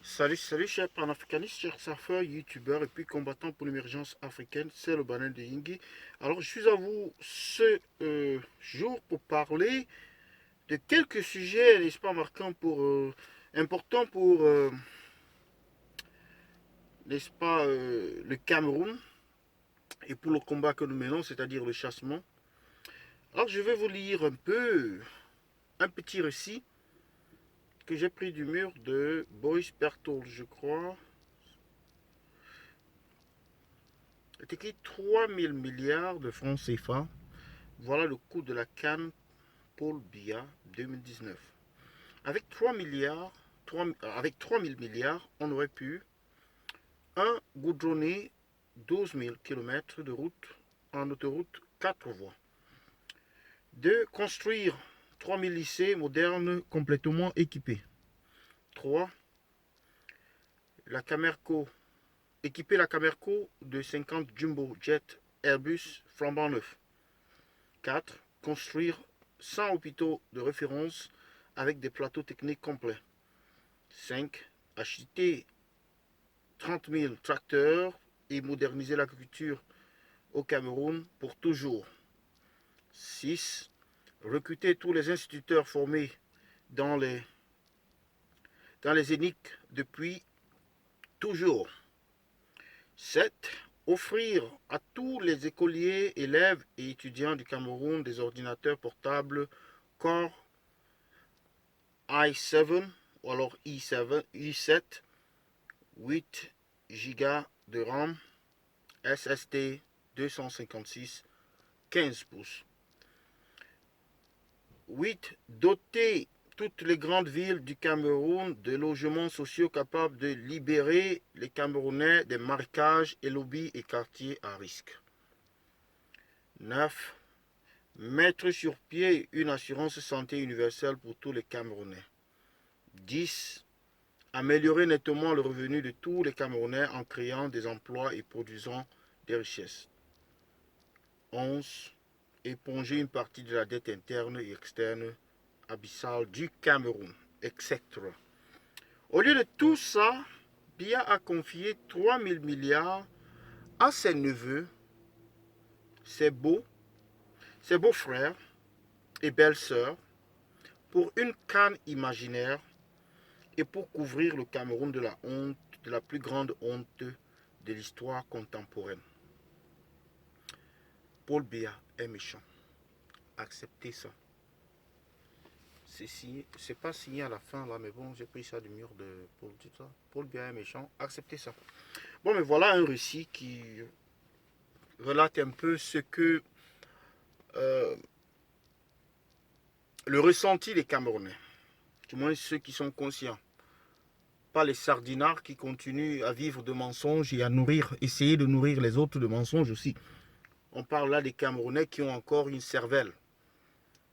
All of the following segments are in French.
Salut, chers panafricanistes, chers surfeurs, youtubeurs et puis combattants pour l'émergence africaine, c'est le banal de Yingi. Alors, je suis à vous ce jour pour parler de quelques sujets, n'est-ce pas, marquants importants pour, n'est-ce pas, le Cameroun et pour le combat que nous menons, c'est-à-dire le chassement. Alors, je vais vous lire un petit récit que j'ai pris du mur de Boris Berthold, je crois. C'est écrit 3000 milliards de francs CFA. Voilà le coût de la canne Paul Biya 2019. Avec 3 milliards, avec 3000 milliards, on aurait pu goudronner 12 000 km de route en autoroute 4 voies. 2. Construire 3000 lycées modernes complètement équipés. 3. La Camerco, équiper la Camerco de 50 Jumbo Jet Airbus flambant neufs. 4. Construire 100 hôpitaux de référence avec des plateaux techniques complets. 5. Acheter 30 000 tracteurs et moderniser l'agriculture au Cameroun pour toujours. 6. Recruter tous les instituteurs formés dans les ENIC depuis toujours. 7. Offrir à tous les écoliers, élèves et étudiants du Cameroun des ordinateurs portables Core i7 ou alors i7, 8 Go de RAM, SSD 256, 15 pouces. 8. Doter toutes les grandes villes du Cameroun de logements sociaux capables de libérer les Camerounais des marécages et lobbies et quartiers à risque. 9. Mettre sur pied une assurance santé universelle pour tous les Camerounais. 10. Améliorer nettement le revenu de tous les Camerounais en créant des emplois et produisant des richesses. 11. Éponger une partie de la dette interne et externe abyssale du Cameroun, etc. Au lieu de tout ça, Biya a confié 3000 milliards à ses neveux, ses beaux-frères et belles-sœurs pour une canne imaginaire et pour couvrir le Cameroun de la honte, de la plus grande honte de l'histoire contemporaine. Paul Biya est méchant. Acceptez ça. C'est pas signé à la fin là, mais bon, j'ai pris ça du mur de Paul. Paul Biya est méchant. Acceptez ça. Bon, mais voilà un récit qui relate un peu ce que le ressenti des Camerounais, du moins ceux qui sont conscients. Pas les sardinards qui continuent à vivre de mensonges et à essayer de nourrir les autres de mensonges aussi. On parle là des Camerounais qui ont encore une cervelle.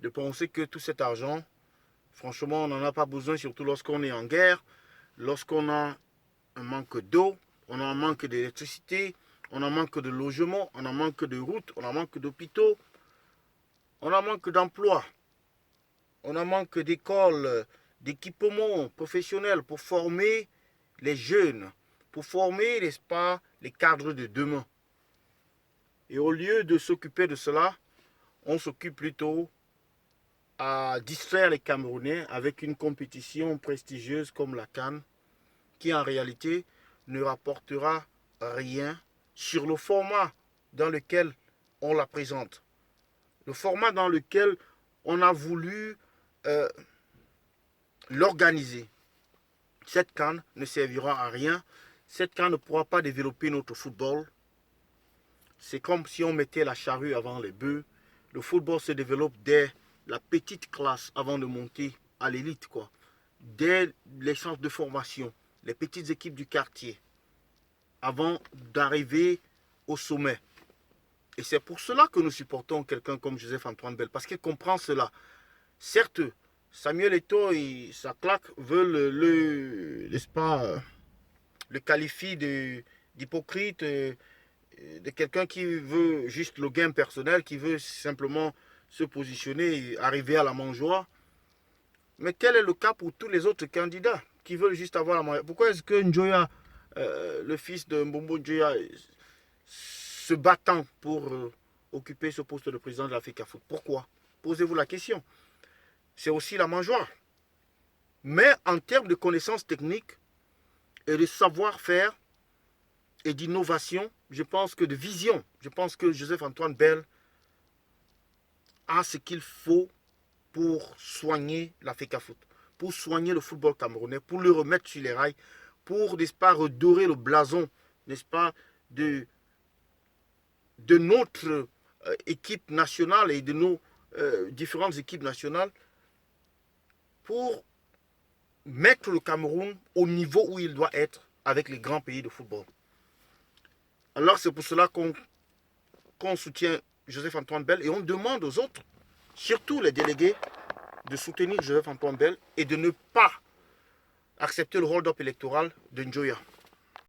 De penser que tout cet argent, franchement, on n'en a pas besoin, surtout lorsqu'on est en guerre, lorsqu'on a un manque d'eau, on a un manque d'électricité, on a un manque de logement, on a un manque de routes, on a un manque d'hôpitaux, on a un manque d'emplois, on a un manque d'écoles, d'équipements professionnels pour former les jeunes, pour former, n'est-ce pas, les cadres de demain. Et au lieu de s'occuper de cela, on s'occupe plutôt à distraire les Camerounais avec une compétition prestigieuse comme la CAN, qui en réalité ne rapportera rien sur le format dans lequel on la présente. Le format dans lequel on a voulu l'organiser. Cette CAN ne servira à rien. Cette CAN ne pourra pas développer notre football. C'est comme si on mettait la charrue avant les bœufs. Le football se développe dès la petite classe avant de monter à l'élite, quoi. Dès les centres de formation, les petites équipes du quartier, avant d'arriver au sommet. Et c'est pour cela que nous supportons quelqu'un comme Joseph-Antoine Bell, parce qu'il comprend cela. Certes, Samuel Eto'o et sa claque veulent n'est-ce pas, le qualifier d'hypocrite, de quelqu'un qui veut juste le gain personnel, qui veut simplement se positionner et arriver à la mangeoire. Mais quel est le cas pour tous les autres candidats qui veulent juste avoir la moyenne. Pourquoi est-ce que Njoya, le fils de Mbombo Njoya, se battant pour occuper ce poste de président de la FECAFOOT? Pourquoi? Posez-vous la question. C'est aussi la mangeoire. Mais en termes de connaissances techniques et de savoir-faire et d'innovation, je pense que de vision, je pense que Joseph-Antoine Bell a ce qu'il faut pour soigner la FECAFOOT, pour soigner le football camerounais, pour le remettre sur les rails, pour, n'est-ce pas, redorer le blason, n'est-ce pas, de notre équipe nationale et de nos différentes équipes nationales, pour mettre le Cameroun au niveau où il doit être avec les grands pays de football. Alors c'est pour cela qu'on soutient Joseph-Antoine Bell et on demande aux autres, surtout les délégués, de soutenir Joseph-Antoine Bell et de ne pas accepter le hold-up électoral de Njoya.